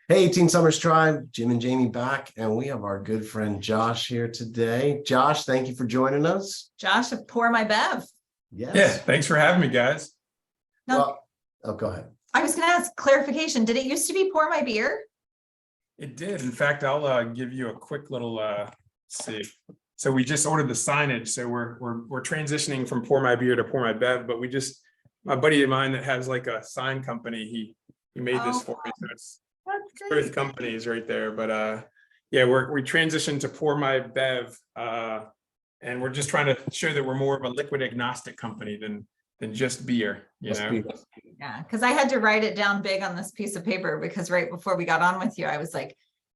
Hey, Teen Summers Tribe, Jim and Jamie back, and we have our good friend Josh here today. Josh, thank you for joining us. Josh of PourMyBeer. Yes. Yeah, thanks for having me, guys. No, Go ahead. I was going to ask clarification. Did it used to be PourMyBeer? It did. In fact, I'll give you a quick little see. So we just ordered the signage. So we're transitioning from PourMyBeer to PourMyBev, but my buddy of mine that has like a sign company, he made this for me. So it's both companies right there. But yeah, we transitioned to PourMyBev, and we're just trying to show that we're more of a liquid agnostic company than just beer, you know? Yeah, because I had to write it down big on this piece of paper because right before we got on with you, I was like,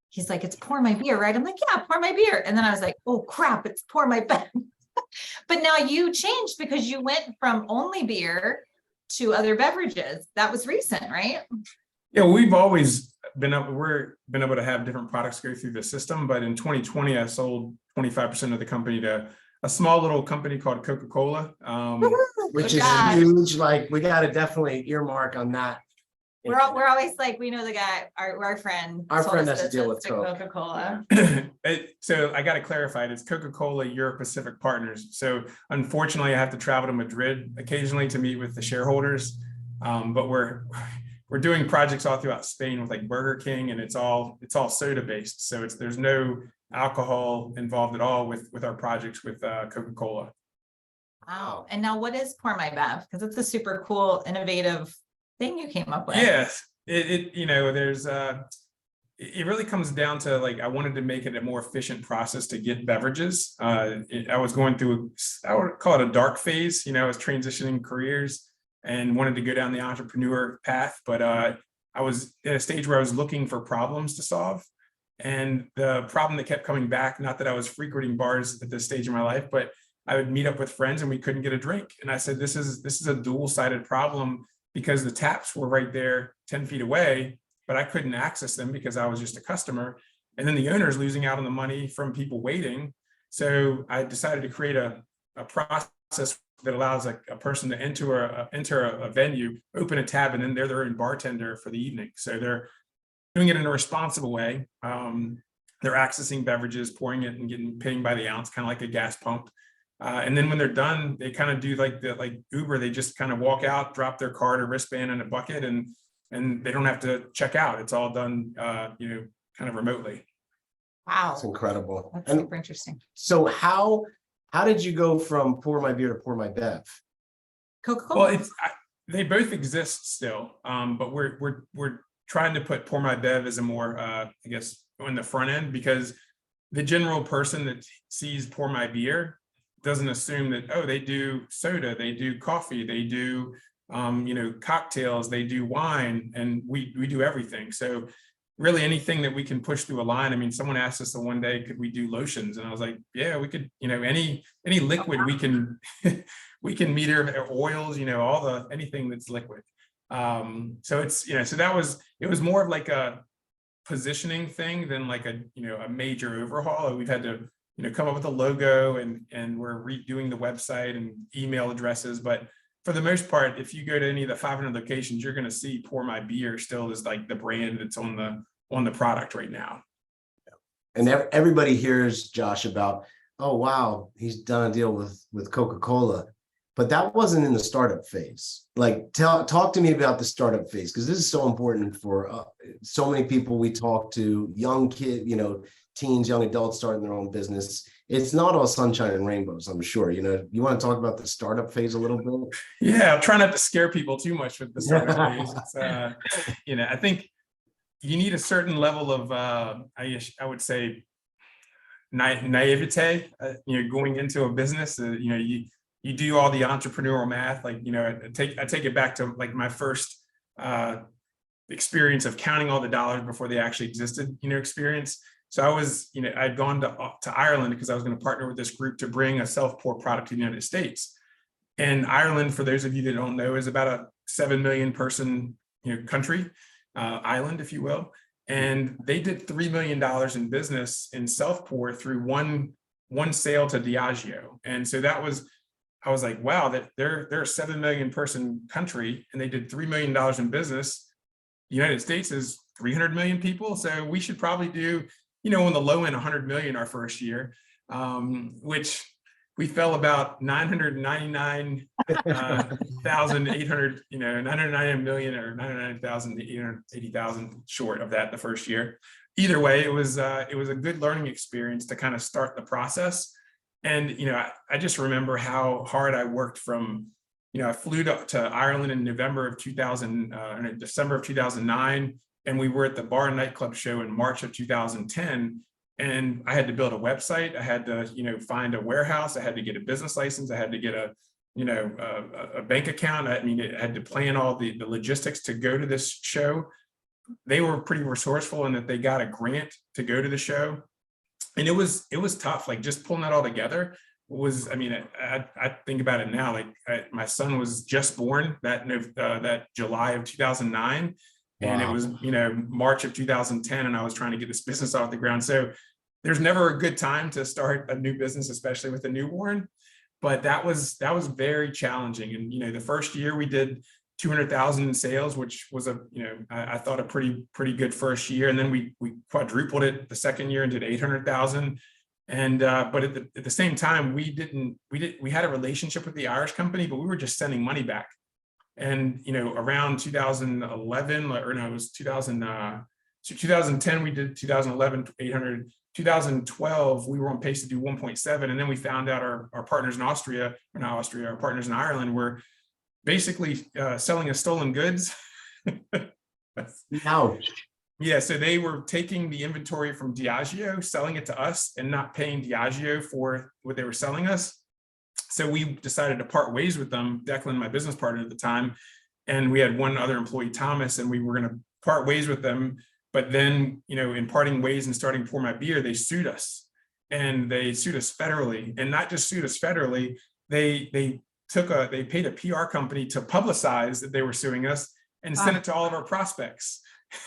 he's like, it's PourMyBeer, right? I'm like, yeah, PourMyBeer. And then I was like, oh crap, it's PourMyBev. But now you changed because you went from only beer to other beverages. That was recent, right? Yeah, we've always been able to have different products go through the system. But in 2020, I sold 25% of the company to a small little company called Coca-Cola. Which is huge. Like, we got to definitely earmark on that. We're always like, we know the guy, our friend. Our friend has to deal with Coca-Cola. So I got to clarify, it's Coca-Cola Europe Pacific Partners. So unfortunately, I have to travel to Madrid occasionally to meet with the shareholders. But we're doing projects all throughout Spain with like Burger King, and it's all soda based. So there's no alcohol involved at all with our projects with Coca-Cola. Wow. And now what is PourMyBev? Because it's a super cool, innovative thing you came up with. Yes, it really comes down to, like, I wanted to make it a more efficient process to get beverages. I was going through, I would call it a dark phase. I was transitioning careers and wanted to go down the entrepreneur path, but I was at a stage where I was looking for problems to solve. And the problem that kept coming back, not that I was frequenting bars at this stage of my life, but I would meet up with friends and we couldn't get a drink. And I said, this is a dual-sided problem, because the taps were right there 10 feet away, but I couldn't access them because I was just a customer. And then the owner's losing out on the money from people waiting. So I decided to create a process that allows a person to enter a venue, open a tab, and then they're their own bartender for the evening. So they're doing it in a responsible way. They're accessing beverages, pouring it, and paying by the ounce, kind of like a gas pump. And then when they're done, they kind of do like Uber. They just kind of walk out, drop their card or wristband in a bucket, and they don't have to check out. It's all done, kind of remotely. Wow, that's incredible. That's super interesting. So how did you go from PourMyBeer to PourMyBev? Coca-Cola. Well, they both exist still, but we're trying to put PourMyBev as a more, I guess, on the front end, because the general person that sees PourMyBeer doesn't assume that, oh, they do soda, they do coffee, they do cocktails, they do wine, and we do everything. So really anything that we can push through a line. I mean, someone asked us the one day, could we do lotions? And I was like, yeah, we could, any liquid we can we can meter, oils, anything that's liquid. So it's, it was more of like a positioning thing than like a major overhaul. We've had to come up with a logo, and we're redoing the website and email addresses. But for the most part, if you go to any of the 500 locations, you're going to see PourMyBeer still is like the brand that's on the product right now. And everybody hears Josh about, oh, wow, he's done a deal with Coca-Cola, but that wasn't in the startup phase. Like, talk to me about the startup phase, because this is so important for so many people we talk to, young kids, teens, young adults starting their own business. It's not all sunshine and rainbows, I'm sure. You want to talk about the startup phase a little bit? Yeah, I'll try not to scare people too much with the startup phase. It's, I think you need a certain level of, I would say, naivete, going into a business. You do all the entrepreneurial math. Like, I take it back to like my first experience of counting all the dollars before they actually existed, experience. So I was, I'd gone to Ireland because I was going to partner with this group to bring a self-pour product to the United States. And Ireland, for those of you that don't know, is about a 7 million person, country, island, if you will. And they did $3 million in business in self-pour through one sale to Diageo. And so I was like, wow, that they're a 7 million person country, and they did $3 million in business. The United States is 300 million people. So we should probably do, on the low end, 100 million our first year, which we fell about 999,800, 999 million or 999,880,000 short of that the first year. Either way, it was a good learning experience to kind of start the process. And, I just remember how hard I worked from, I flew to Ireland in December of 2009, and we were at the bar and nightclub show in March of 2010. And I had to build a website. I had to, find a warehouse. I had to get a business license. I had to get a bank account. I had to plan all the logistics to go to this show. They were pretty resourceful in that they got a grant to go to the show. And it was tough, like just pulling that all together was, I think about it now, like my son was just born that July of 2009. And it was, March of 2010, and I was trying to get this business off the ground. So there's never a good time to start a new business, especially with a newborn. But that was very challenging. And, the first year we did 200,000 in sales, which was I thought a pretty good first year. And then we quadrupled it the second year and did 800,000. And but at the same time, we had a relationship with the Irish company, but we were just sending money back. And around 2011, or no, it was 2010 we did 2011 800. 2012 we were on pace to do 1.7, and then we found out our partners in Austria, or not Austria, our partners in Ireland were basically selling us stolen goods. Ouch. Yeah, so they were taking the inventory from Diageo, selling it to us, and not paying Diageo for what they were selling us. So we decided to part ways with them, Declan, my business partner at the time, and we had one other employee, Thomas, and we were going to part ways with them. But then, in parting ways and starting PourMyBeer, they sued us, and they sued us federally, and not just sued us federally. They paid a PR company to publicize that they were suing us and sent it to all of our prospects.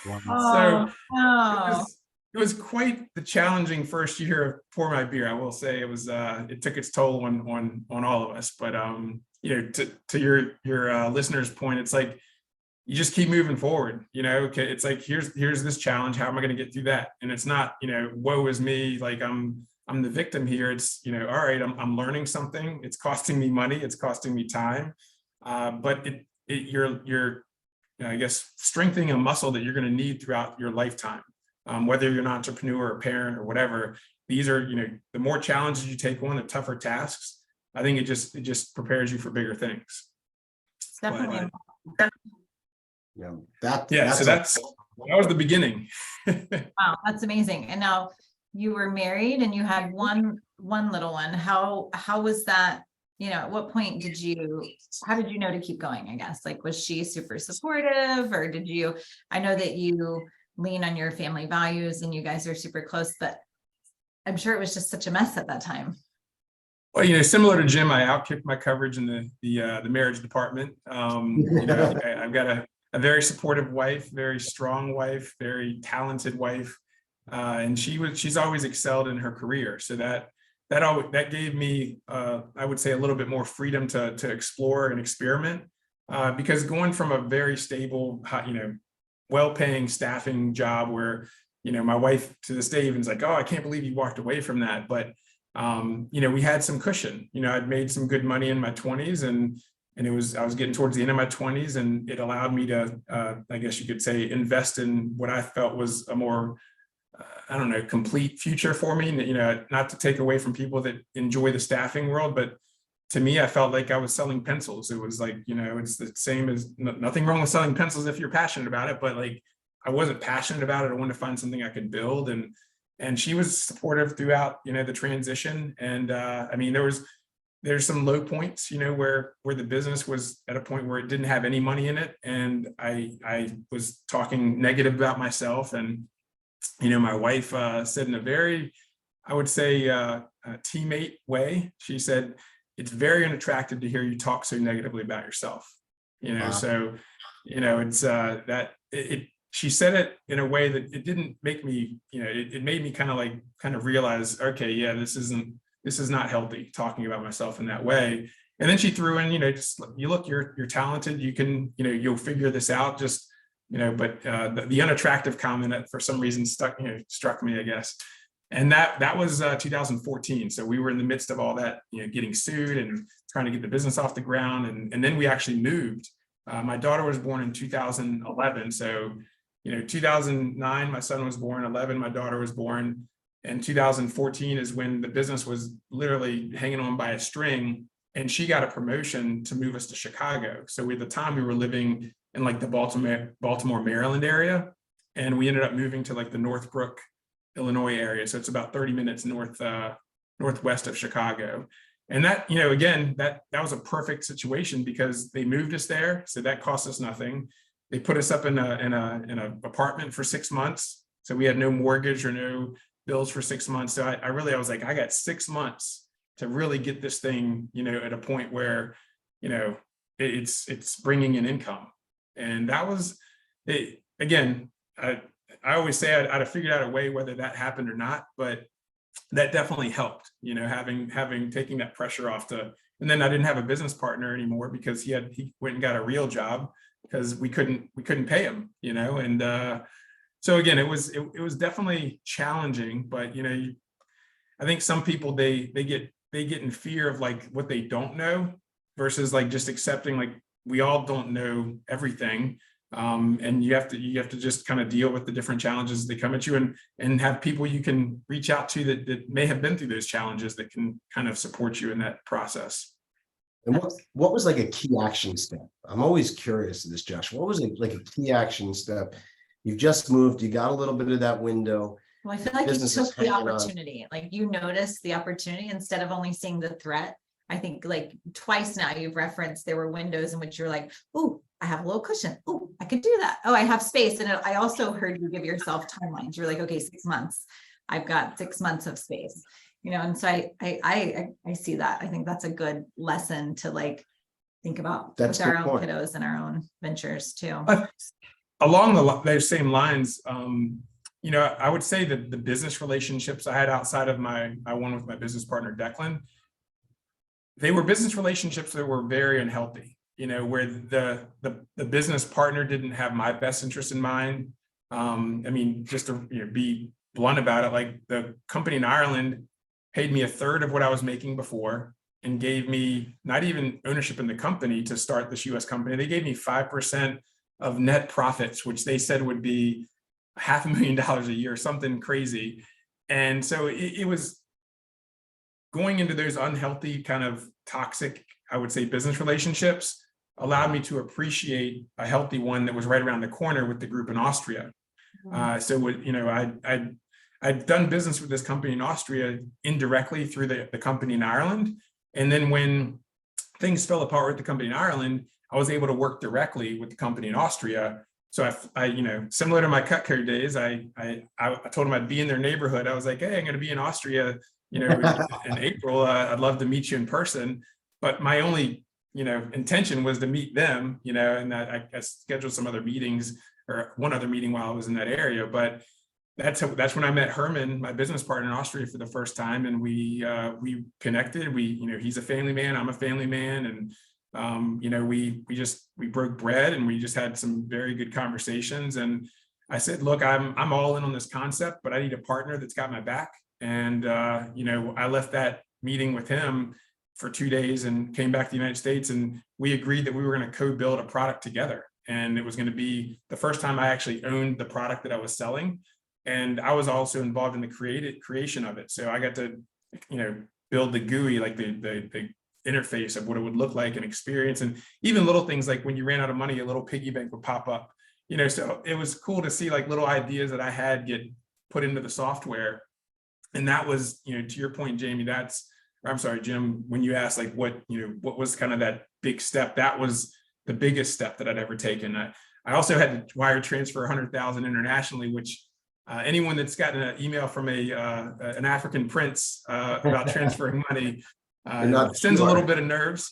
Wow. So it was quite the challenging first year of PourMyBeer. I will say it took its toll on all of us. But to your listeners' point, it's like you just keep moving forward. Okay, it's like here's this challenge. How am I going to get through that? And it's not woe is me, like I'm the victim here. It's all right, I'm learning something. It's costing me money. It's costing me time. But you're I guess strengthening a muscle that you're going to need throughout your lifetime. Whether you're an entrepreneur or a parent or whatever, these are, the more challenges you take on, the tougher tasks. I think it just prepares you for bigger things. Definitely. So that was the beginning. Wow, that's amazing. And now you were married and you had one little one. How was that? At what point how did you know to keep going? I guess, like, was she super supportive, or I know that you lean on your family values and you guys are super close, but I'm sure it was just such a mess at that time. Well, similar to Jim, I outkicked my coverage in the marriage department. I've got a very supportive wife, very strong wife, very talented wife, and she's always excelled in her career. So that gave me, I would say, a little bit more freedom to explore and experiment, because going from a very stable, well-paying staffing job where, my wife to this day even's like, oh, I can't believe you walked away from that. But, we had some cushion. I'd made some good money in my 20s, and I was getting towards the end of my 20s, and it allowed me to, I guess you could say, invest in what I felt was a more, complete future for me. Not to take away from people that enjoy the staffing world, but to me, I felt like I was selling pencils. It was like, it's the same as nothing wrong with selling pencils if you're passionate about it, but like, I wasn't passionate about it. I wanted to find something I could build. And she was supportive throughout, the transition. And there's some low points, where the business was at a point where it didn't have any money in it. And I was talking negative about myself. And, my wife said in a very, I would say, teammate way, she said, it's very unattractive to hear you talk so negatively about yourself. Wow. So, it's she said it in a way that it didn't make me, it made me kind of realize, okay, yeah, this is not healthy, talking about myself in that way. And then she threw in, just, you're talented, you can, you'll figure this out. Just but the unattractive comment that for some reason struck me, I guess. And that was 2014. So we were in the midst of all that, getting sued and trying to get the business off the ground. And then we actually moved. My daughter was born in 2011. So, 2009, my son was born, 11, my daughter was born. And 2014 is when the business was literally hanging on by a string. And she got a promotion to move us to Chicago. So at the time we were living in like the Baltimore, Maryland area. And we ended up moving to like the Northbrook, Illinois area. So it's about 30 minutes northwest of Chicago. And that, again, that was a perfect situation because they moved us there. So that cost us nothing. They put us up in an apartment for 6 months. So we had no mortgage or no bills for 6 months. So I was like, I got 6 months to really get this thing, at a point where, it's bringing in income. And that was it. Again, I always say I'd have figured out a way whether that happened or not, but that definitely helped, having taking that pressure off and then I didn't have a business partner anymore because he went and got a real job because we couldn't pay him, and so again, it was definitely challenging, but I think some people they get in fear of like what they don't know versus like just accepting like we all don't know everything. And you have to just kind of deal with the different challenges that come at you and have people you can reach out to that may have been through those challenges that can kind of support you in that process. And what was like a key action step? I'm always curious of this, Josh. What was like a key action step? You've just moved, you got a little bit of that window. Well, I feel like you Business is took the hanging on. opportunity, like you noticed the opportunity instead of only seeing the threat. I think like twice now you've referenced there were windows in which you're like, oh, I have a little cushion. Oh, I could do that. Oh, I have space. And I also heard you give yourself timelines. You're like, okay, 6 months. I've got 6 months of space, and so I see that. I think that's a good lesson to like think about with our own kiddos and our own ventures too. Along those same lines, I would say that the business relationships I had outside of my one with my business partner, Declan, they were business relationships that were very unhealthy, where the business partner didn't have my best interest in mind. Just to be blunt about it, like the company in Ireland paid me a third of what I was making before and gave me not even ownership in the company to start this US company. They gave me 5% of net profits, which they said would be $500,000 a year, something crazy. And so it was going into those unhealthy kind of toxic, I would say, business relationships allowed me to appreciate a healthy one that was right around the corner with the group in Austria. I'd done business with this company in Austria indirectly through the company in Ireland. And then when things fell apart with the company in Ireland, I was able to work directly with the company in Austria. So I similar to my Cutco days, I told them I'd be in their neighborhood. I was like, hey, I'm going to be in Austria, in April. I'd love to meet you in person. But my only, intention was to meet them, and I scheduled some other meetings or one other meeting while I was in that area. But that's when I met Herman, my business partner in Austria, for the first time, and we connected. He's a family man, I'm a family man, and we broke bread and we just had some very good conversations. And I said, look, I'm all in on this concept, but I need a partner that's got my back. And I left that meeting with him for 2 days and came back to the United States, and we agreed that we were going to co-build a product together. And it was going to be the first time I actually owned the product that I was selling. And I was also involved in the creation of it. So I got to, build the GUI, like the interface of what it would look like and experience. And even little things like when you ran out of money, a little piggy bank would pop up, so it was cool to see like little ideas that I had get put into the software. And that was, to your point, Jamie, Jim, when you asked like what was kind of that big step, that was the biggest step that I'd ever taken. I also had to wire transfer 100,000 internationally, which anyone that's gotten an email from an African prince about transferring money sends a little bit of nerves,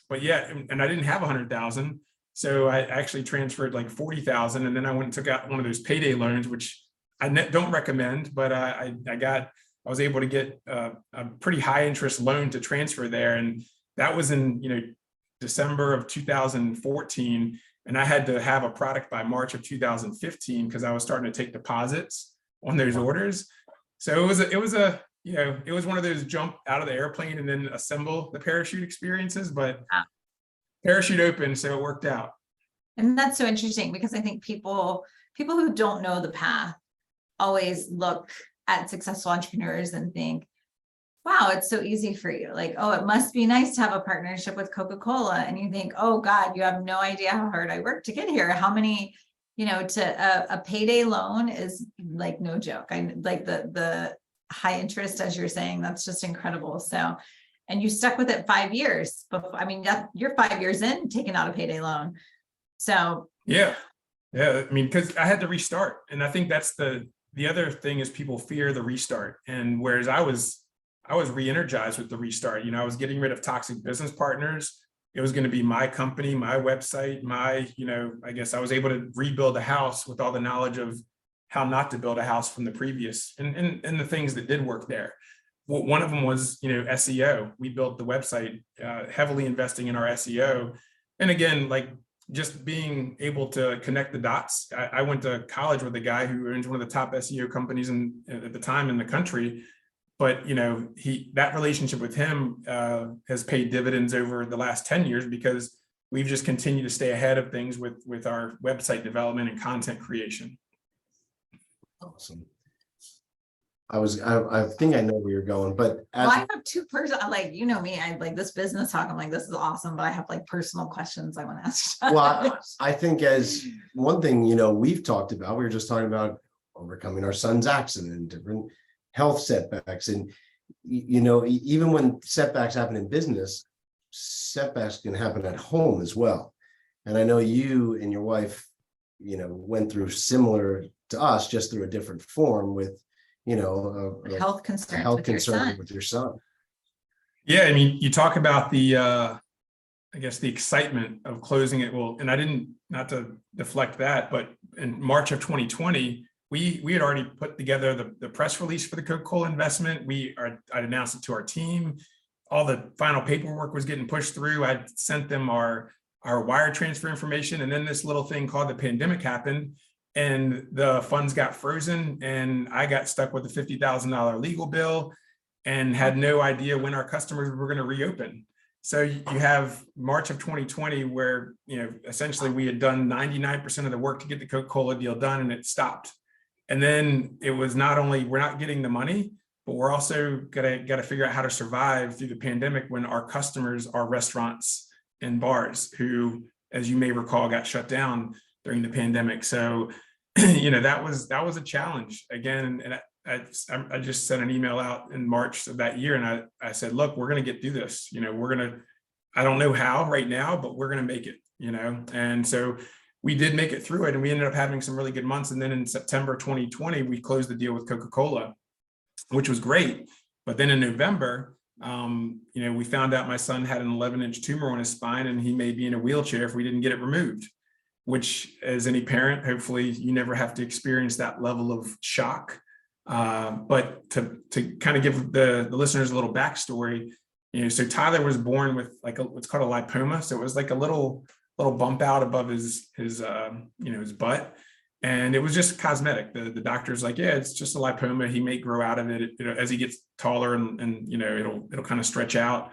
but yeah, and I didn't have 100,000. So I actually transferred like 40,000. And then I went and took out one of those payday loans, which I don't recommend, but I was able to get a pretty high interest loan to transfer there. And that was in, December of 2014. And I had to have a product by March of 2015 because I was starting to take deposits on those orders. So it was one of those jump out of the airplane and then assemble the parachute experiences, but parachute open, so it worked out. And that's so interesting because I think people who don't know the path always look at successful entrepreneurs and think, wow, it's so easy for you. Like, oh, it must be nice to have a partnership with Coca-Cola. And you think, oh God, you have no idea how hard I worked to get here. How many, to a payday loan is like no joke. I like the high interest, as you're saying, that's just incredible. So, and you stuck with it 5 years. But I mean, you're 5 years in taking out a payday loan. So yeah. I mean, because I had to restart. And I think that's the other thing is people fear the restart. And whereas I was re-energized with the restart. I was getting rid of toxic business partners. It was going to be my company, my website, I guess I was able to rebuild a house with all the knowledge of how not to build a house from the previous and the things that did work there. Well, one of them was, SEO. We built the website, heavily investing in our SEO. And again, like just being able to connect the dots. I went to college with a guy who owns one of the top SEO companies at the time in the country. But that relationship with him has paid dividends over the last 10 years because we've just continued to stay ahead of things with our website development and content creation. Awesome. I think I know where you're going, but I have two personal, like, me, I like this business talk. I'm like, this is awesome, but I have like personal questions I want to ask. well, I think as one thing, we've talked about, we were just talking about overcoming our son's accident and different health setbacks. And, even when setbacks happen in business, setbacks can happen at home as well. And I know you and your wife, went through similar to us, just through a different form with, a health concern with your son. Yeah. I mean, you talk about the, I guess the excitement of closing it. Well, and not to deflect that, but in March of 2020, we had already put together the press release for the Coca-Cola investment. I announced it to our team. All the final paperwork was getting pushed through. I sent them our wire transfer information. And then this little thing called the pandemic happened and the funds got frozen and I got stuck with a $50,000 legal bill and had no idea when our customers were going to reopen. So you have March of 2020 where, essentially we had done 99% of the work to get the Coca-Cola deal done and it stopped. And then it was not only we're not getting the money, but we're also got to figure out how to survive through the pandemic when our customers are restaurants and bars who, as you may recall, got shut down during the pandemic. So, that was a challenge again. And I just sent an email out in March of that year. And I said, look, we're going to get through this. I don't know how right now, but we're going to make it, and so we did make it through it and we ended up having some really good months. And then in September 2020, we closed the deal with Coca-Cola, which was great. But then in November, we found out my son had an 11-inch tumor on his spine and he may be in a wheelchair if we didn't get it removed, which as any parent, hopefully you never have to experience that level of shock. But to kind of give the listeners a little backstory, so Tyler was born with like what's called a lipoma. So it was like a little bump out above his butt. And it was just cosmetic. The doctor's like, yeah, it's just a lipoma. He may grow out of it, as he gets taller and it'll kind of stretch out.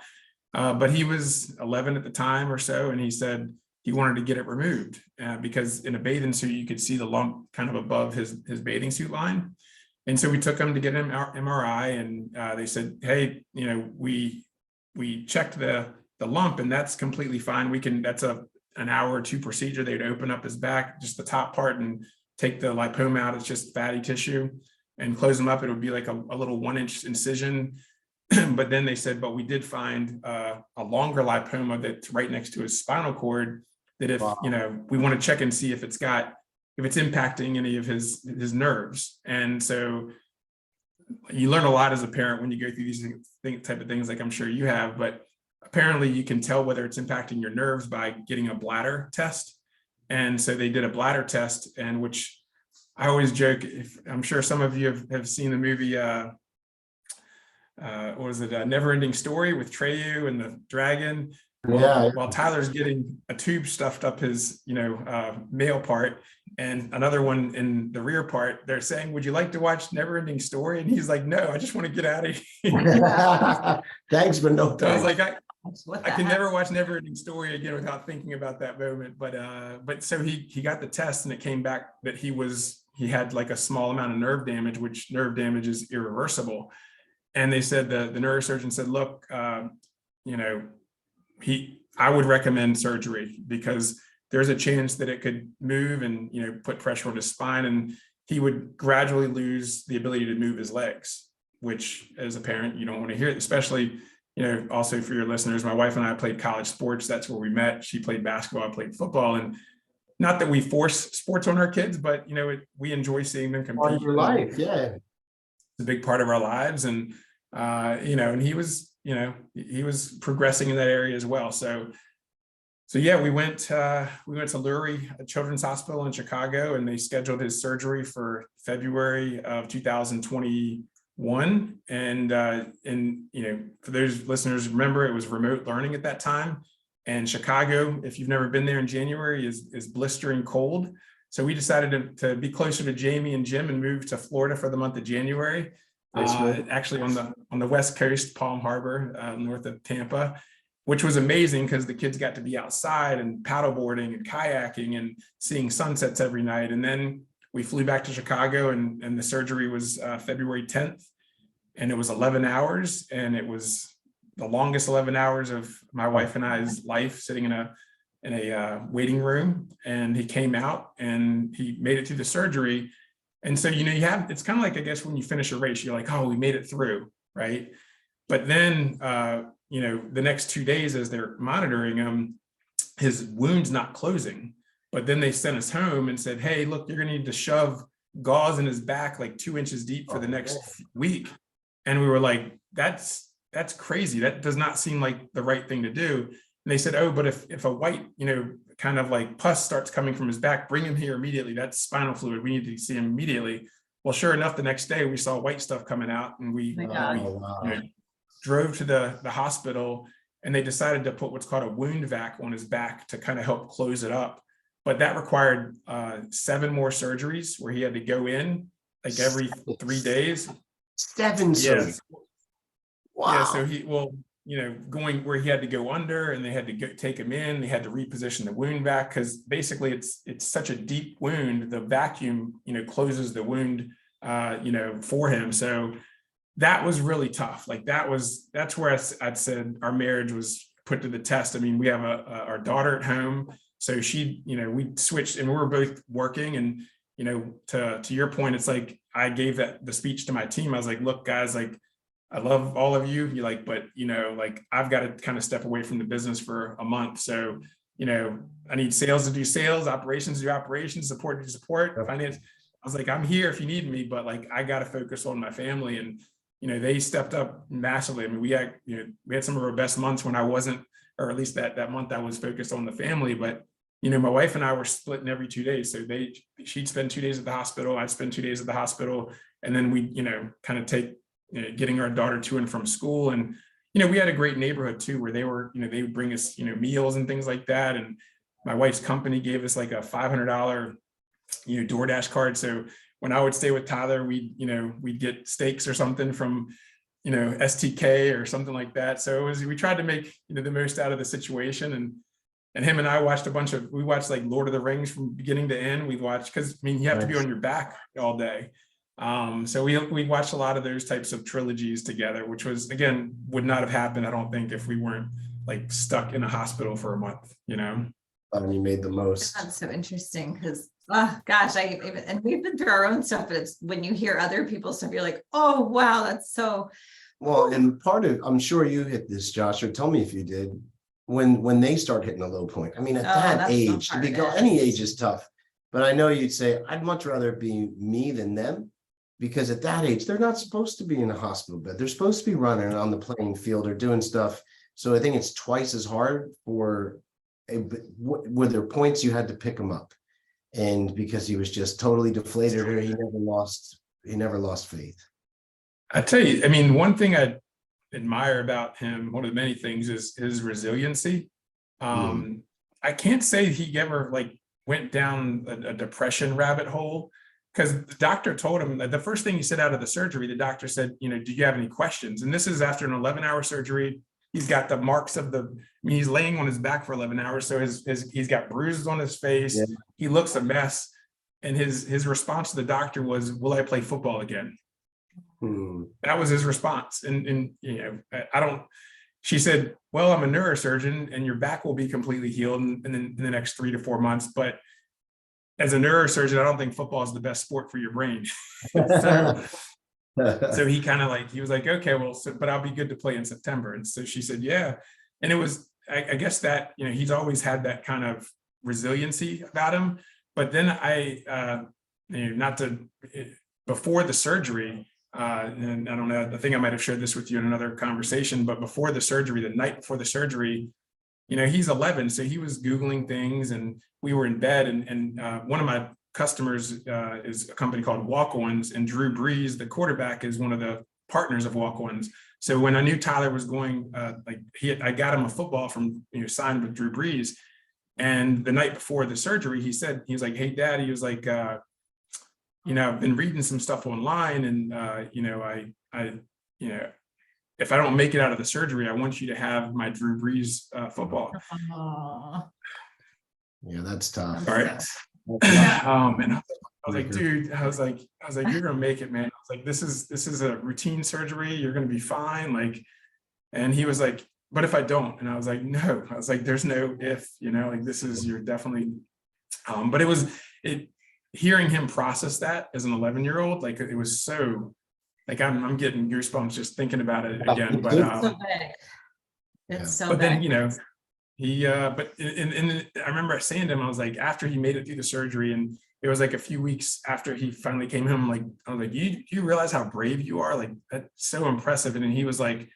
But he was 11 at the time or so. And he said he wanted to get it removed because in a bathing suit, you could see the lump kind of above his bathing suit line. And so we took him to get an MRI and they said, hey, we checked the lump and that's completely fine. That's an hour or two procedure. They'd open up his back, just the top part and take the lipoma out. It's just fatty tissue and close them up. It would be like a little 1-inch incision. But then they said, but we did find a longer lipoma that's right next to his spinal cord that if, we want to check and see if it's impacting any of his nerves. And so you learn a lot as a parent when you go through these type of things, like I'm sure you have, but apparently you can tell whether it's impacting your nerves by getting a bladder test. And so they did a bladder test, and which I always joke, I'm sure some of you have seen the movie, what was it, NeverEnding Story with Treyu and the dragon. Yeah. While Tyler's getting a tube stuffed up his, male part, and another one in the rear part, they're saying, "Would you like to watch NeverEnding Story?" And he's like, "No, I just want to get out of here." Thanks, but no So I was thanks. like, What I the can heck? never watch NeverEnding Story again without thinking about that moment. But so he got the test, and it came back that he had like a small amount of nerve damage, which nerve damage is irreversible. And they said the neurosurgeon said, "Look, I would recommend surgery because there's a chance that it could move and put pressure on his spine, and he would gradually lose the ability to move his legs," which as a parent you don't want to hear, especially also for your listeners. My wife and I played college sports. That's where we met. She played basketball, I played football, and not that we force sports on our kids, but we enjoy seeing them Part of compete. your life, yeah. It's a big part of our lives, and and he was progressing in that area as well. So yeah, we went to Lurie Children's Hospital in Chicago, and they scheduled his surgery for February of 2021. And for those listeners, remember it was remote learning at that time. And Chicago, if you've never been there in January, is blistering cold. So we decided to be closer to Jamie and Jim and move to Florida for the month of January. Actually on the West Coast, Palm Harbor, north of Tampa, which was amazing because the kids got to be outside and paddleboarding and kayaking and seeing sunsets every night. And then we flew back to Chicago, and the surgery was February 10th, and it was 11 hours, and it was the longest 11 hours of my wife and I's life, sitting in a waiting room. And he came out and he made it through the surgery. And so, it's kind of like, I guess, when you finish a race, you're like, oh, we made it through, right? But then, the next 2 days as they're monitoring him, his wound's not closing. But then they sent us home and said, hey, look, you're gonna need to shove gauze in his back like 2 inches deep for the next week. And we were like, that's crazy. That does not seem like the right thing to do. And they said, oh, but if a white, kind of like pus starts coming from his back, bring him here immediately. That's spinal fluid. We need to see him immediately. Well, sure enough, the next day we saw white stuff coming out, and we drove to the hospital, and they decided to put what's called a wound vac on his back to kind of help close it up. But that required 7 more surgeries where he had to go in like every 3 days. 7 surgeries. Wow. Yeah, so going where he had to go under, and they had to take him in, they had to reposition the wound vac, because basically it's such a deep wound, the vacuum, closes the wound, for him. So that was really tough. Like that's where I'd said our marriage was put to the test. I mean, we have our daughter at home. So she, we switched, and we were both working, and, to your point, it's like, I gave the speech to my team. I was like, look, guys, like, I love all of you. You're like, but, like, I've got to kind of step away from the business for a month. So, I need sales to do sales, operations to do operations, support to do support, finance. I was like, I'm here if you need me, but like, I got to focus on my family. And, they stepped up massively. I mean, we had some of our best months when I wasn't, or at least that month I was focused on the family. But, my wife and I were splitting every 2 days. So she'd spend 2 days at the hospital. I'd spend 2 days at the hospital. And then we, kind of take, getting our daughter to and from school. And, we had a great neighborhood too, where they were, they would bring us, meals and things like that. And my wife's company gave us like a $500, DoorDash card. So when I would stay with Tyler, we'd get steaks or something from, STK or something like that. So we tried to make, the most out of the situation. And him and I watched we watched like Lord of the Rings from beginning to end. We watched, because you have to be on your back all day. So we watched a lot of those types of trilogies together, which would not have happened, I don't think, if we weren't like stuck in a hospital for a month, And you made the most. That's so interesting, because gosh, and we've been through our own stuff, but it's when you hear other people's stuff, you're like, oh wow, that's so. Well, and I'm sure you hit this, Josh, or tell me if you did, when they start hitting a low point. I mean, at that age, any age is tough, but I know you'd say, I'd much rather be me than them, because at that age, they're not supposed to be in a hospital bed. They're supposed to be running on the playing field or doing stuff. So I think it's twice as hard were there points you had to pick him up. And because he was just totally deflated, or he never lost faith. I tell you, I mean, one thing admire about him, one of the many things, is his resiliency. I can't say he ever like went down a depression rabbit hole, because the doctor told him that the first thing he said out of the surgery, the doctor said, you know, do you have any questions? And this is after an 11-hour surgery. He's got the marks of he's laying on his back for 11 hours. So he's got bruises on his face. Yeah. He looks a mess. And his response to the doctor was, will I play football again? That was his response. And you know, she said, well, I'm a neurosurgeon and your back will be completely healed in the next 3 to 4 months. But as a neurosurgeon, I don't think football is the best sport for your brain. So he kind of like, he was like, okay, well, but I'll be good to play in September. And so she said, yeah. And it was, I guess that, you know, he's always had that kind of resiliency about him. But then you know, before the surgery, and I don't know, I think I might have shared this with you in another conversation, but before the surgery, the night before the surgery, you know, he's 11, so he was Googling things, and we were in bed, and one of my customers is a company called Walk-Ons, and Drew Brees, the quarterback, is one of the partners of Walk-Ons. So when I knew Tyler was going, I got him a football from, you know, signed with Drew Brees. And the night before the surgery, he was like, hey, Dad, he was like, you know, I've been reading some stuff online, and, you know, you know, if I don't make it out of the surgery, I want you to have my Drew Brees football. Yeah, that's tough. All right. And I was like, dude, I was like, you're gonna make it, man. I was like, this is a routine surgery. You're gonna be fine. Like, and he was like, but if I don't, and I was like, no. I was like, there's no if, you know, like you're definitely. But hearing him process that as an 11-year-old, like it was so. Like I'm getting goosebumps just thinking about it again. But it's so big. It's so but big. then, you know, but I remember saying to him, I was like, after he made it through the surgery, and it was like a few weeks after he finally came home, like, I was like, you realize how brave you are? Like, that's so impressive. And then he was like,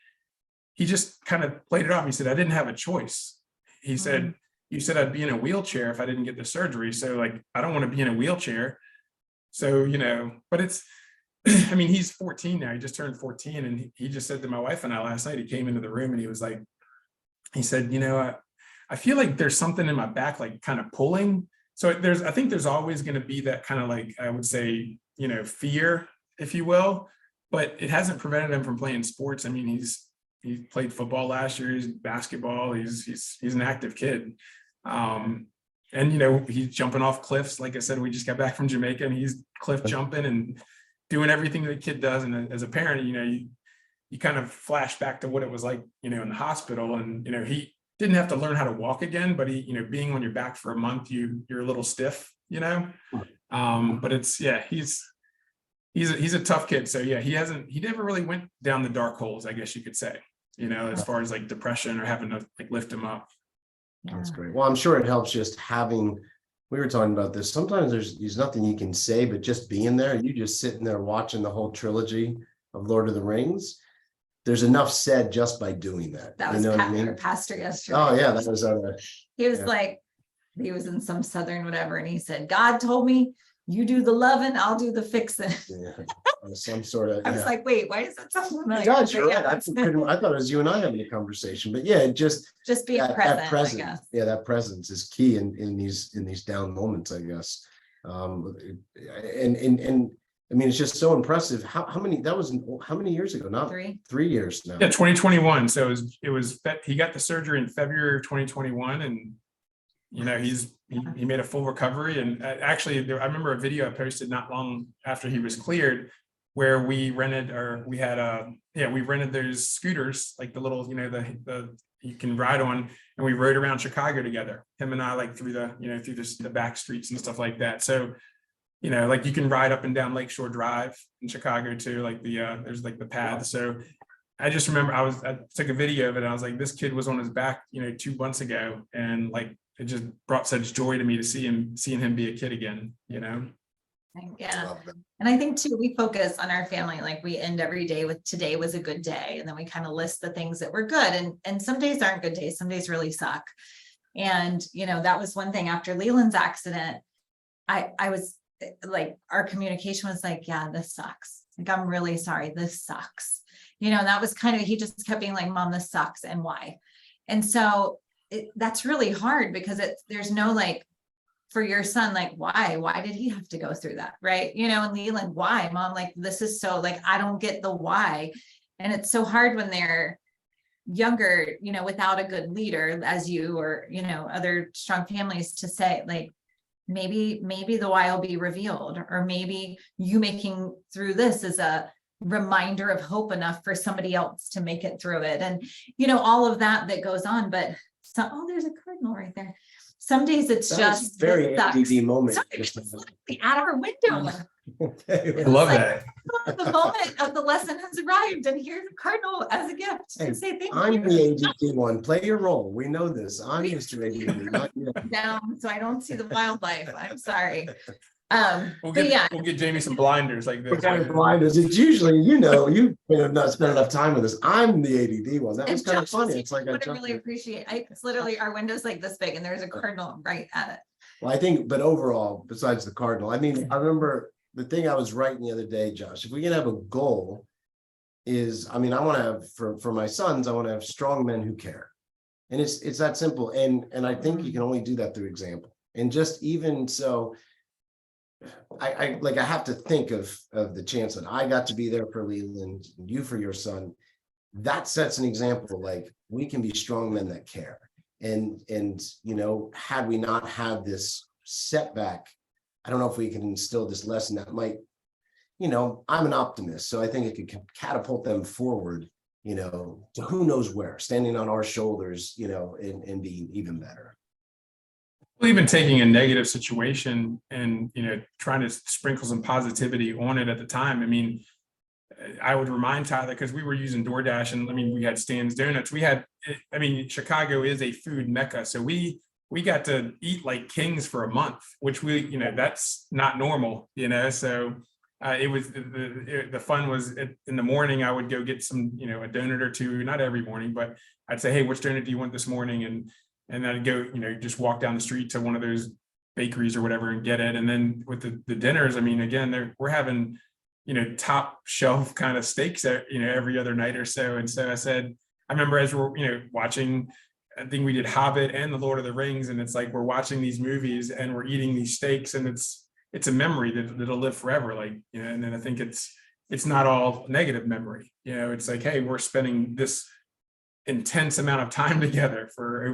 he just kind of played it off. He said, I didn't have a choice. He said, you said I'd be in a wheelchair if I didn't get the surgery. So like, I don't want to be in a wheelchair. So, you know, but it's, I mean, he's 14 now. He just turned 14. And he just said to my wife and I last night, he came into the room and he was like, he said, you know, I feel like there's something in my back, like kind of pulling. So I think there's always going to be that kind of like, I would say, you know, fear, if you will, but it hasn't prevented him from playing sports. I mean, he played football last year, he's basketball, he's an active kid. And, you know, he's jumping off cliffs. Like I said, we just got back from Jamaica and he's cliff jumping and doing everything that a kid does. And as a parent, you know, you kind of flash back to what it was like, you know, in the hospital. And, you know, he didn't have to learn how to walk again, but he, you know, being on your back for a month, you're a little stiff, you know. But it's, yeah, he's a tough kid. So yeah, he never really went down the dark holes, I guess you could say, you know, as far as like depression or having to like lift him up. That's great. Well, I'm sure it helps just having, we were talking about this, sometimes there's nothing you can say, but just being there, you just sitting there watching the whole trilogy of Lord of the Rings. There's enough said just by doing that. That was you know Pat, what I mean? our pastor yesterday. Oh yeah, that was he was like, he was in some Southern whatever, and he said, God told me, you do the loving, I'll do the fixing. Yeah, some sort of. I was like, wait, why is that so familiar? God, you're right. I thought it was you and I having a conversation, but yeah, just being present. That presence, I guess. Yeah, that presence is key in these down moments, I guess. And I mean, it's just so impressive. How many years ago? Not 3 years now. Yeah, 2021. So it was he got the surgery in February of 2021, and you know he made a full recovery. And actually, I remember a video I posted not long after he was cleared, where we rented those scooters, like the little, you know, the you can ride on, and we rode around Chicago together. Him and I, like through the back streets and stuff like that. So, you know, like you can ride up and down Lakeshore Drive in Chicago too, like there's like the path. So I just remember I took a video of it and I was like, this kid was on his back, you know, 2 months ago. And like, it just brought such joy to me to seeing him be a kid again, you know? Yeah. And I think too, we focus on our family. Like we end every day with today was a good day. And then we kind of list the things that were good. And some days aren't good days. Some days really suck. And, you know, that was one thing after Leland's accident. like our communication was like, yeah, this sucks. Like, I'm really sorry. This sucks. You know, and that was kind of, he just kept being like, Mom, this sucks. And why? And so that's really hard because there's no like, for your son, like, why did he have to go through that? Right. You know, and Leland, why? Mom, like, this is so like, I don't get the why. And it's so hard when they're younger, you know, without a good leader as you, or, you know, other strong families to say like, maybe the why will be revealed, or maybe you making through this is a reminder of hope enough for somebody else to make it through it. And, you know, all of that goes on, but oh, there's a cardinal right there. Some days it's That was just very ADD moment. Sorry, it's literally at our window. Okay. I love like, that. The moment of the lesson has arrived, and here's a cardinal as a gift to say thank I'm you. the ADD one. Play your role. We know this. I'm used to ADD, not you. Down, so I don't see the wildlife. I'm sorry. We'll But yeah, get Jamie some blinders like What this. kind of blinders? It's usually, you know, you have not spent enough time with us. I'm the ADD one. That was and kind of Josh funny. was It's like I would jumped really in. appreciate. It's literally our window's like this big, and there's a cardinal right at it. Well, I think, but overall, besides the cardinal, I mean, I remember the thing I was writing the other day, Josh, if we can have a goal is, I mean, I want to have for my sons, I want to have strong men who care. And it's that simple. And I think you can only do that through example. And just even so, I have to think of the chance that I got to be there for Leland, you for your son. That sets an example, like we can be strong men that care. And you know, had we not had this setback, I don't know if we can instill this lesson that might, you know, I'm an optimist, so I think it could catapult them forward, you know, to who knows where, standing on our shoulders, you know, and being even better. Well, even taking a negative situation and, you know, trying to sprinkle some positivity on it at the time. I mean, I would remind Tyler, because we were using DoorDash, and I mean, we had Stan's Donuts. We had, I mean, Chicago is a food mecca. So we got to eat like kings for a month, which we, you know, that's not normal, you know. So it was the fun was in the morning. I would go get some, you know, a donut or two, not every morning, but I'd say, hey, which donut do you want this morning? And I'd go, you know, just walk down the street to one of those bakeries or whatever and get it. And then with the dinners, I mean, again, we're having, you know, top shelf kind of steaks, you know, every other night or so. And so I said, I remember as we're, you know, watching, I think we did Hobbit and the Lord of the Rings, and it's like we're watching these movies and we're eating these steaks, and it's a memory that'll live forever. Like, you know, and then I think it's not all negative memory. You know, it's like, hey, we're spending this intense amount of time together for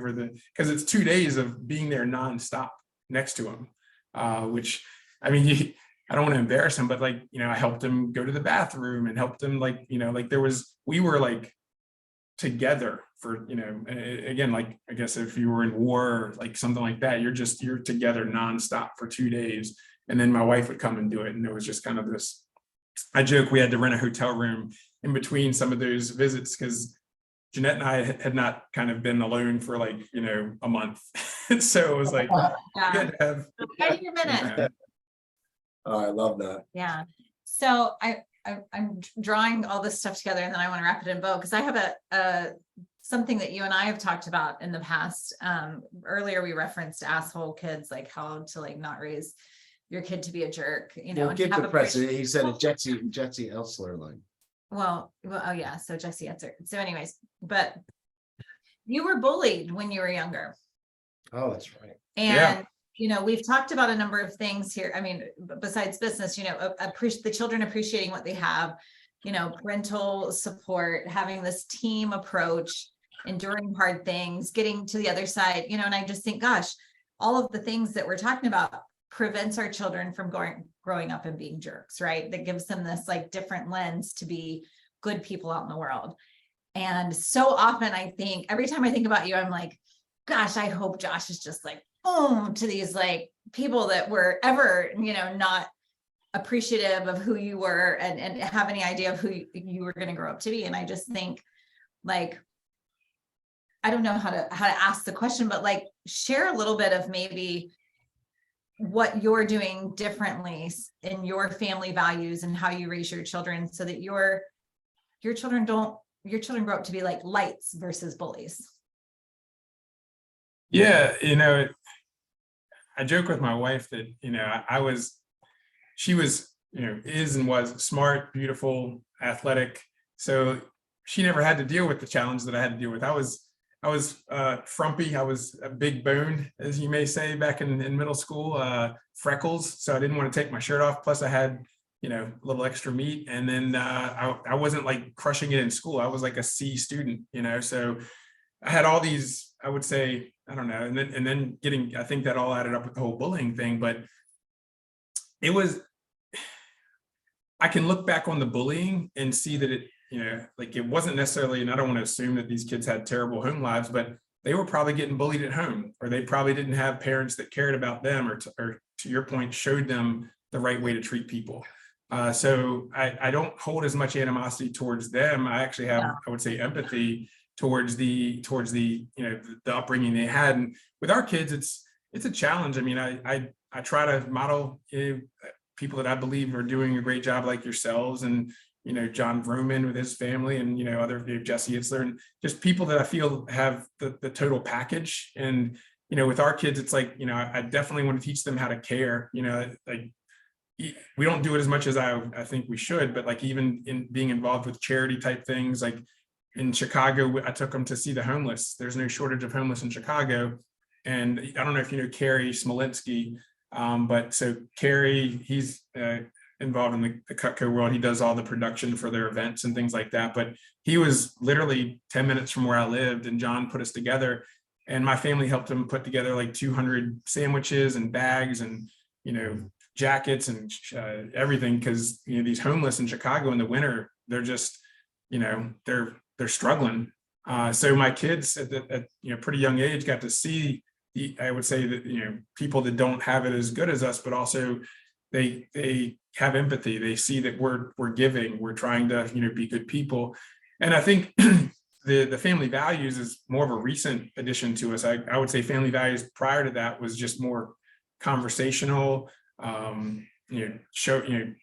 because it's 2 days of being there nonstop next to him, which, I mean, I don't want to embarrass him, but like, you know, I helped him go to the bathroom and helped him, like, you know, like we were like together for, you know, again, like, I guess if you were in war or like something like that, you're together nonstop for 2 days. And then my wife would come and do it. And it was just kind of this, I joke, we had to rent a hotel room in between some of those visits because Jeanette and I had not kind of been alone for like, you know, a month. So it was like, we had to have, Right in your minute. Oh, I love that. Yeah. So I'm drawing all this stuff together, and then I want to wrap it in bow because I have a something that you and I have talked about in the past. Earlier we referenced asshole kids, like how to like not raise your kid to be a jerk, you know. Well, and give have the a press. great- He said it, Jetsy Elsler line. Well, oh yeah. So Jesse answered. So anyways, but you were bullied when you were younger. Oh, that's right. And, Yeah. you know, we've talked about a number of things here. I mean, besides business, you know, the children appreciating what they have, you know, parental support, having this team approach, enduring hard things, getting to the other side, you know, and I just think, gosh, all of the things that we're talking about prevents our children from growing up and being jerks, right? That gives them this like different lens to be good people out in the world. And so often I think, every time I think about you, I'm like, gosh, I hope Josh is just like, boom, to these like people that were ever, you know, not appreciative of who you were and have any idea of who you were going to grow up to be. And I just think like, I don't know how to ask the question, but like share a little bit of maybe what you're doing differently in your family values and how you raise your children so that your children grow up to be like lights versus bullies. yeah, you know, I joke with my wife that, you know, I was she was, is and was smart, beautiful, athletic. So she never had to deal with the challenge that I had to deal with. I was frumpy. I was a big bone, as you may say, back in middle school, freckles. So I didn't want to take my shirt off. Plus I had, a little extra meat. And then I wasn't like crushing it in school. I was like a C student, so I had all these, I would say, I don't know. And then getting, I think that all added up with the whole bullying thing, but it was, I can look back on the bullying and see that it, like it wasn't necessarily, and I don't want to assume that these kids had terrible home lives, but they were probably getting bullied at home, or they probably didn't have parents that cared about them, or to your point, showed them the right way to treat people. So I don't hold as much animosity towards them. I actually have, I would say, empathy towards the the upbringing they had. And with our kids, it's a challenge. I mean, I try to model people that I believe are doing a great job, like yourselves, and John Vroman with his family, and other Jesse Itzler, and just people that I feel have the total package. And with our kids, it's like I definitely want to teach them how to care. Like we don't do it as much as I think we should, but like even in being involved with charity type things, like in Chicago, I took them to see the homeless. There's no shortage of homeless in Chicago. And I don't know if you know Carrie Smolinski, but so Carrie, he's involved in the Cutco world. He does all the production for their events and things like that. But he was literally 10 minutes from where I lived, and John put us together. And my family helped him put together like 200 sandwiches and bags and, jackets and everything. Because, these homeless in Chicago in the winter, they're just, they're struggling. So my kids at pretty young age got to see I would say that, people that don't have it as good as us, but also they have empathy. They see that we're giving, we're trying to, be good people. And I think the family values is more of a recent addition to us. I would say family values prior to that was just more conversational, educating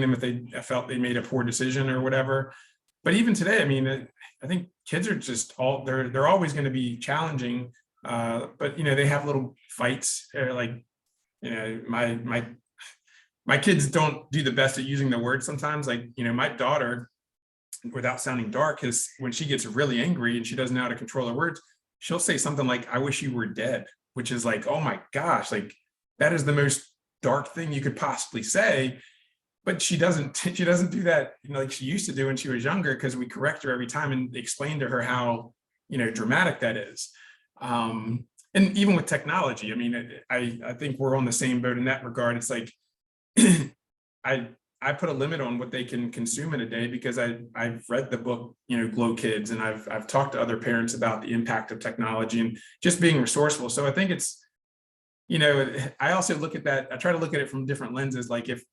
them if they felt they made a poor decision or whatever. But even today, I mean, I think kids are just they're always going to be challenging, but they have little fights. Like my kids don't do the best at using the word sometimes. Like my daughter, without sounding dark, is when she gets really angry and she doesn't know how to control her words, she'll say something like, "I wish you were dead," which is like, oh my gosh, like that is the most dark thing you could possibly say. But she doesn't do that, like she used to do when she was younger, because we correct her every time and explain to her how, dramatic that is. And even with technology, I mean, I think we're on the same boat in that regard. It's like, I put a limit on what they can consume in a day, because I've read the book, Glow Kids, and I've talked to other parents about the impact of technology and just being resourceful. So I think it's, I also look at that, I try to look at it from different lenses. Like if,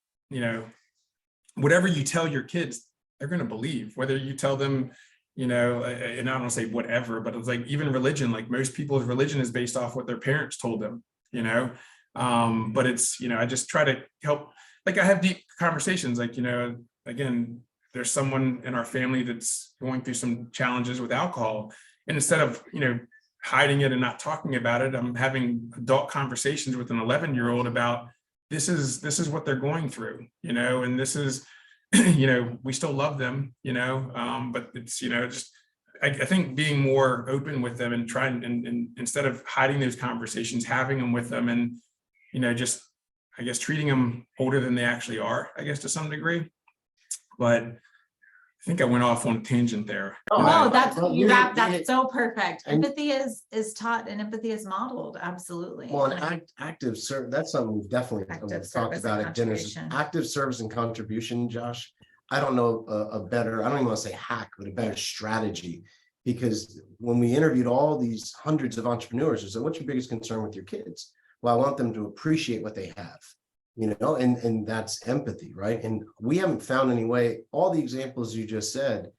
whatever you tell your kids, they're going to believe, whether you tell them, and I don't want to say whatever, but it's like even religion, like most people's religion is based off what their parents told them, but it's, I just try to help, like I have deep conversations, like, again, there's someone in our family that's going through some challenges with alcohol. And instead of, hiding it and not talking about it, I'm having adult conversations with an 11-year-old about, this is what they're going through, and this is, we still love them, but it's, just, I think being more open with them and trying, and instead of hiding those conversations, having them with them, and, just, I guess, treating them older than they actually are, I guess, to some degree. But I think I went off on a tangent there. Oh, that's so perfect. Empathy is taught and empathy is modeled. Absolutely. Well, an active service, that's something we've definitely talked about at dinners. Active service and contribution, Josh. I don't know a better, I don't even want to say hack, but a better strategy. Because when we interviewed all these hundreds of entrepreneurs, I said, what's your biggest concern with your kids? Well, I want them to appreciate what they have. And that's empathy, right? And we haven't found any way, all the examples you just said,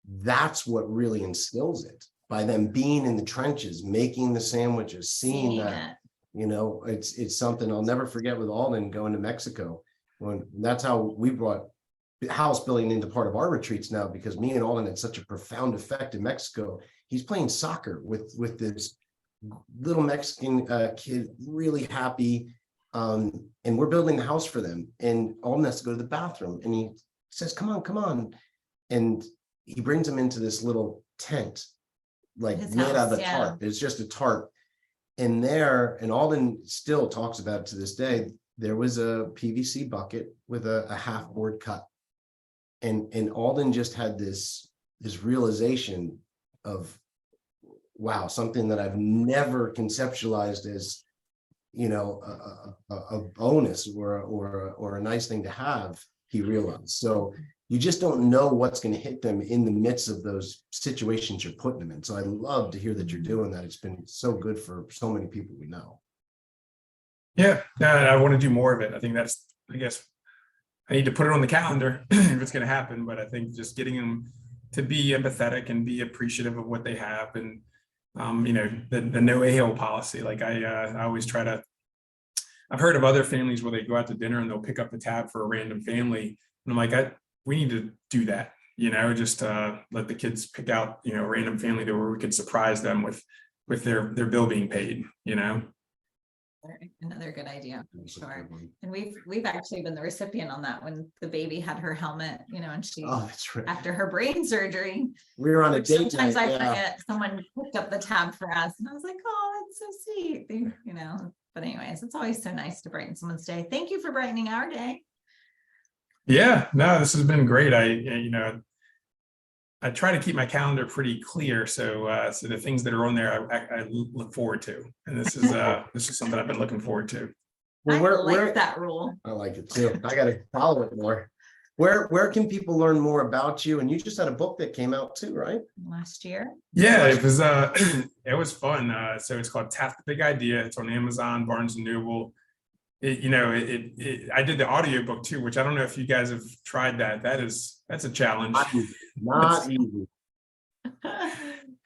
that's what really instills it, by them being in the trenches, making the sandwiches, seeing that, it's something I'll never forget with Alden going to Mexico. That's how we brought house building into part of our retreats now, because me and Alden had such a profound effect in Mexico. He's playing soccer with this little Mexican kid, really happy. And we're building the house for them. And Alden has to go to the bathroom. And he says, come on, come on. And he brings them into this little tent, like His made out house, of a yeah. tarp. It's just a tarp. And there, and Alden still talks about it to this day, there was a PVC bucket with a half board cut. And Alden just had this realization of, wow, something that I've never conceptualized as, you know, a bonus or a nice thing to have, he realized. So you just don't know what's going to hit them in the midst of those situations you're putting them in. So I love to hear that you're doing that. It's been so good for so many people we know. Yeah, I want to do more of it. I think that's, I guess, I need to put it on the calendar if it's going to happen. But I think just getting them to be empathetic and be appreciative of what they have, and you know, the no a-hole policy. Like I always try to. I've heard of other families where they go out to dinner and they'll pick up the tab for a random family, and I'm like, we need to do that. You know, just let the kids pick out, you know, a random family where we could surprise them with their bill being paid. You know. Another good idea, for sure. And we've actually been the recipient on that when the baby had her helmet, you know, and she, Oh, that's right. after her brain surgery, We were on a which date sometimes night. I Yeah. forget, someone picked up the tab for us, and I was like, oh, that's so sweet, you know. But anyways, it's always so nice to brighten someone's day. Thank you for brightening our day. Yeah, no, this has been great. You know, I try to keep my calendar pretty clear, so so the things that are on there, I look forward to, and this is something I've been looking forward to. Well, I like that rule. I like it too. I got to follow it more. Where can people learn more about you? And you just had a book that came out too, right? Last year. Yeah, it was it was fun. So it's called Tap the Big Idea. It's on Amazon, Barnes and Noble. You know, I did the audiobook too, which I don't know if you guys have tried that. That's a challenge. Not easy.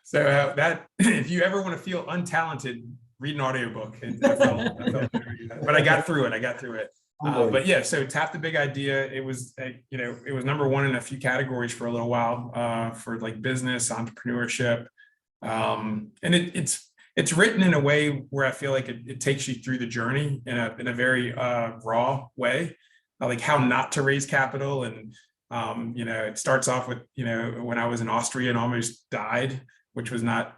So that if you ever want to feel untalented, read an audiobook. I felt but I got through it. But yeah, so Tap the Big Idea. It was, you know, it was #1 in a few categories for a little while, for like business, entrepreneurship, and it's written in a way where I feel like it takes you through the journey in a very raw way, like how not to raise capital. And you know, it starts off with, you know, when I was in Austria and almost died, which was not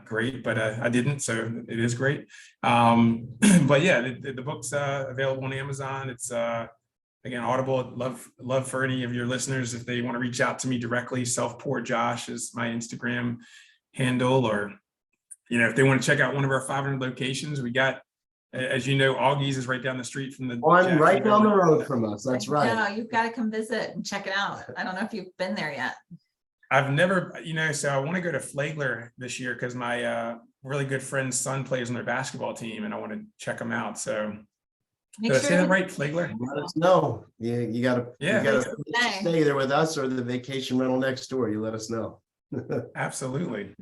great, but I didn't, so it is great. But yeah, the book's available on Amazon. It's again Audible. Love for any of your listeners if they want to reach out to me directly. Self-Pour Josh is my Instagram handle, or you know, if they want to check out one of our 500 locations, we got, as you know, Augie's is right down the street from the One right down the road from us. That's right. No, you've got to come visit and check it out. I don't know if you've been there yet. I've never, you know, so I want to go to Flagler this year because my really good friend's son plays on their basketball team, and I want to check them out. So, did I say that right, Flagler? Let us know. You gotta stay there with us or the vacation rental next door. You let us know. Absolutely.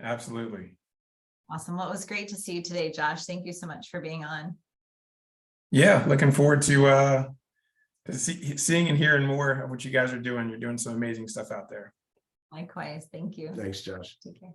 Awesome. Well, it was great to see you today, Josh. Thank you so much for being on. Yeah, looking forward to seeing and hearing more of what you guys are doing. You're doing some amazing stuff out there. Likewise. Thank you. Thanks, Josh. Take care.